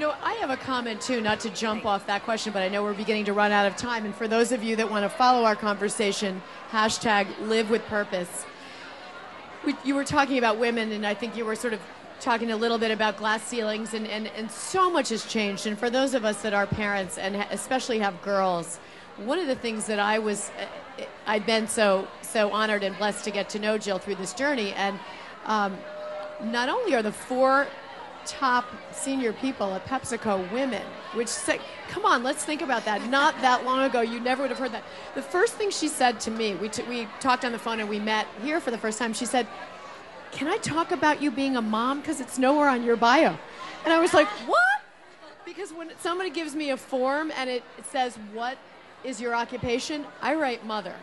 You know, I have a comment too, not to jump off that question, but I know we're beginning to run out of time. And for those of you that want to follow our conversation, hashtag live with purpose. You were talking about women, and I think you were sort of talking a little bit about glass ceilings, and so much has changed. And for those of us that are parents and especially have girls, one of the things that I've been so honored and blessed to get to know Jill through this journey, and not only are the 4 top senior people at PepsiCo women, which say, come on, let's think about that. Not that long ago, you never would have heard that. The first thing she said to me, we talked on the phone and we met here for the first time, she said, can I talk about you being a mom? Because it's nowhere on your bio. And I was like, what? Because when somebody gives me a form and it says, what is your occupation? I write mother.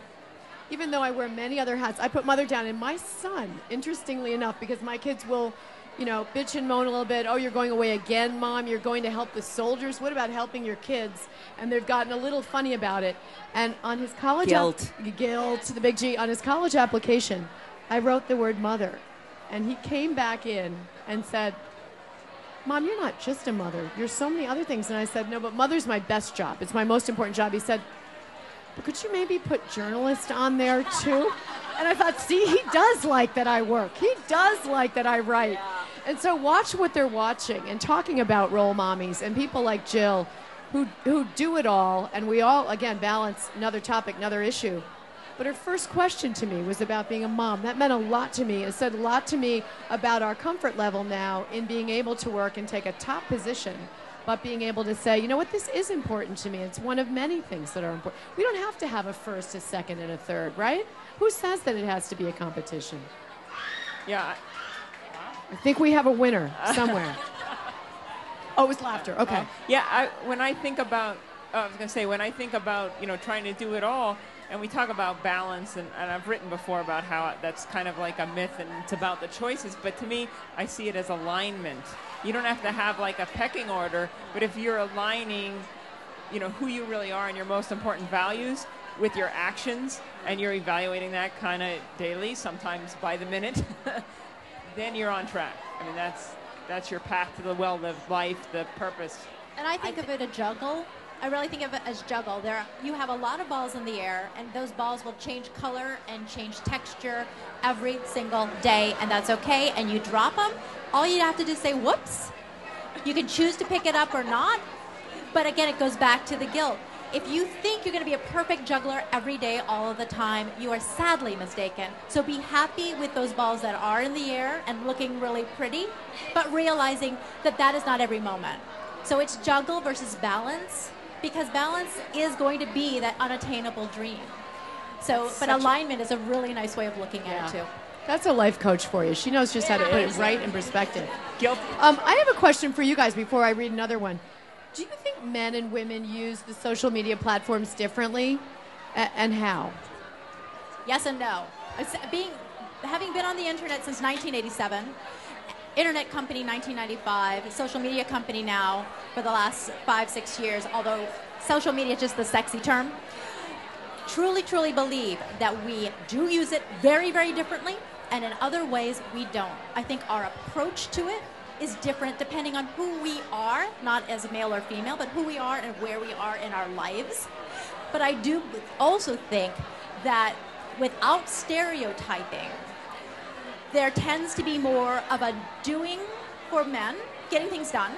Even though I wear many other hats, I put mother down. And my son, interestingly enough, because my kids will, bitch and moan a little bit. Oh, you're going away again, Mom. You're going to help the soldiers. What about helping your kids? And they've gotten a little funny about it. And on his college... Guilt, the big G. On his college application, I wrote the word mother. And he came back in and said, Mom, you're not just a mother. You're so many other things. And I said, no, but mother's my best job. It's my most important job. He said, but could you maybe put journalist on there too? And I thought, see, he does like that I work. He does like that I write. Yeah. And so watch what they're watching and talking about role mommies and people like Jill who do it all. And we all, again, balance another topic, another issue. But her first question to me was about being a mom. That meant a lot to me. It said a lot to me about our comfort level now in being able to work and take a top position, but being able to say, you know what, this is important to me. It's one of many things that are important. We don't have to have a first, a second, and a third, right? Who says that it has to be a competition? Yeah. I think we have a winner somewhere. Oh, it was laughter. Okay. When I think about, trying to do it all, and we talk about balance, and I've written before about how that's kind of like a myth and it's about the choices, but to me, I see it as alignment. You don't have to have like a pecking order, but if you're aligning, who you really are and your most important values with your actions, and you're evaluating that kind of daily, sometimes by the minute, then you're on track. I mean, that's your path to the well-lived life, the purpose. And I think of it a juggle. I really think of it as juggle. You have a lot of balls in the air, and those balls will change color and change texture every single day, and that's okay. And you drop them. All you have to do is say, whoops. You can choose to pick it up or not, but again, it goes back to the guilt. If you think you're going to be a perfect juggler every day, all of the time, you are sadly mistaken. So be happy with those balls that are in the air and looking really pretty, but realizing that that is not every moment. So it's juggle versus balance, because balance is going to be that unattainable dream. So, but alignment is a really nice way of looking at it too. That's a life coach for you. She knows just how to put it right in perspective. Guilty. I have a question for you guys before I read another one. Do you think men and women use the social media platforms differently, and how? Yes and no. Having been on the internet since 1987, internet company 1995, social media company now for the last 5-6 years, although social media is just the sexy term, truly believe that we do use it very, very differently, and in other ways we don't. I think our approach to it is different depending on who we are, not as male or female, but who we are and where we are in our lives. But I do also think that without stereotyping, there tends to be more of a doing for men, getting things done,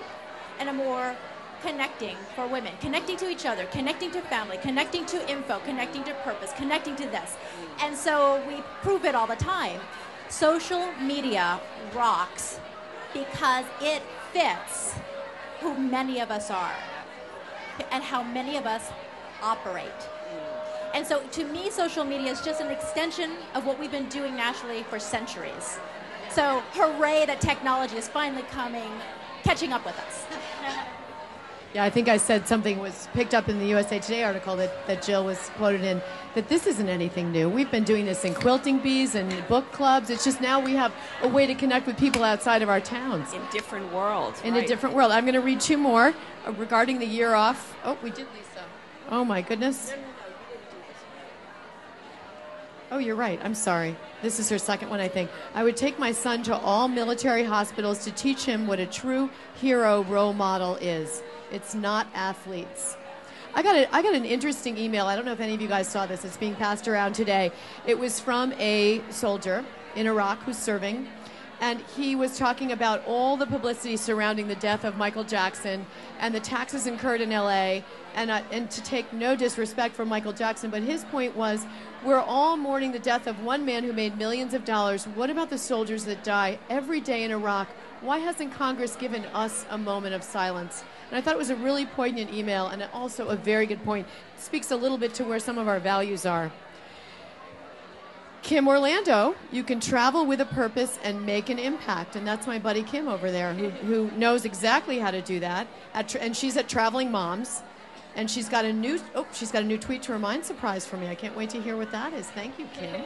and a more connecting for women, connecting to each other, connecting to family, connecting to info, connecting to purpose, connecting to this. And so we prove it all the time. Social media rocks because it fits who many of us are and how many of us operate. And so to me, social media is just an extension of what we've been doing naturally for centuries. So hooray that technology is finally catching up with us. Yeah, I think I said something was picked up in the USA Today article that Jill was quoted in, that this isn't anything new. We've been doing this in quilting bees and book clubs. It's just now we have a way to connect with people outside of our towns. In different worlds. In a different world. I'm going to read 2 more regarding the year off. Oh, we did, Lisa. Oh, my goodness. Oh, you're right. I'm sorry. This is her second one, I think. I would take my son to all military hospitals to teach him what a true hero role model is. It's not athletes. I got an interesting email. I don't know if any of you guys saw this. It's being passed around today. It was from a soldier in Iraq who's serving, and he was talking about all the publicity surrounding the death of Michael Jackson and the taxes incurred in L.A., and to take no disrespect for Michael Jackson, but his point was, we're all mourning the death of one man who made millions of dollars. What about the soldiers that die every day in Iraq? Why hasn't Congress given us a moment of silence? And I thought it was a really poignant email and also a very good point. It speaks a little bit to where some of our values are. Kim Orlando, you can travel with a purpose and make an impact. And that's my buddy Kim over there who knows exactly how to do that. And she's at Traveling Moms. And she's got a new tweet to remind surprise for me. I can't wait to hear what that is. Thank you, Kim.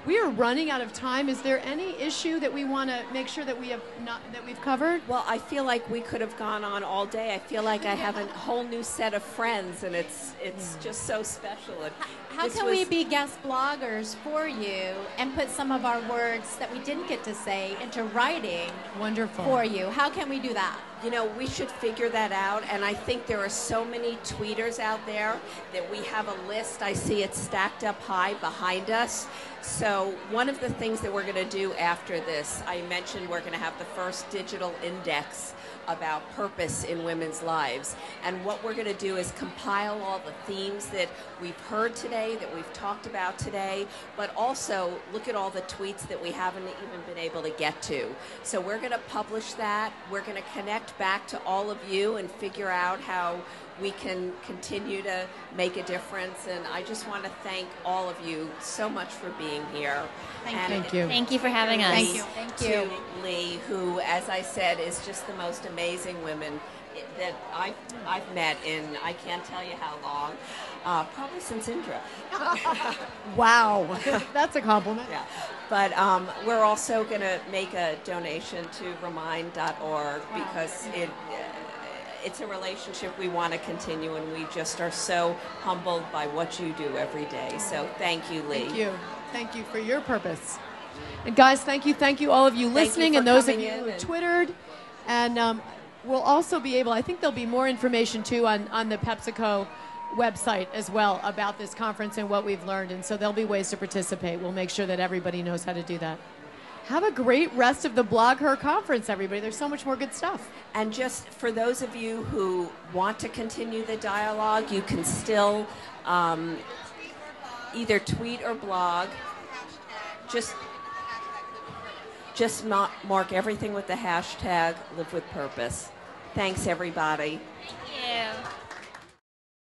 We are running out of time. Is there any issue that we want to make sure that we've covered? Well, I feel like we could have gone on all day. I feel like I have a whole new set of friends, and it's just so special. And how can we be guest bloggers for you and put some of our words that we didn't get to say into writing? Wonderful. For you? How can we do that? You know, we should figure that out, and I think there are so many tweeters out there that we have a list. I see it stacked up high behind us. So one of the things that we're going to do after this, I mentioned we're going to have the first digital index about purpose in women's lives. And what we're going to do is compile all the themes that we've heard today, that we've talked about today, but also look at all the tweets that we haven't even been able to get to. So we're going to publish that. We're going to connect back to all of you and figure out how we can continue to make a difference. And I just want to thank all of you so much for being here. Thank you. Thank you for having us. Thank you. To Lee, who, as I said, is just the most amazing woman that I've met in, I can't tell you how long, probably since Indra. Wow, that's a compliment. Yeah, but we're also going to make a donation to remind.org because it's a relationship we want to continue, and we just are so humbled by what you do every day. So thank you, Lee. Thank you. Thank you for your purpose. And guys, thank you all of you listening, and those of you who Twittered. And we'll also be able, I think there'll be more information too on the PepsiCo website as well about this conference and what we've learned. And so there'll be ways to participate. We'll make sure that everybody knows how to do that. Have a great rest of the Blog Her conference, everybody. There's so much more good stuff. And just for those of you who want to continue the dialogue, you can still either tweet or blog. Just mark everything with the hashtag Live with Purpose. Thanks, everybody. Thank you.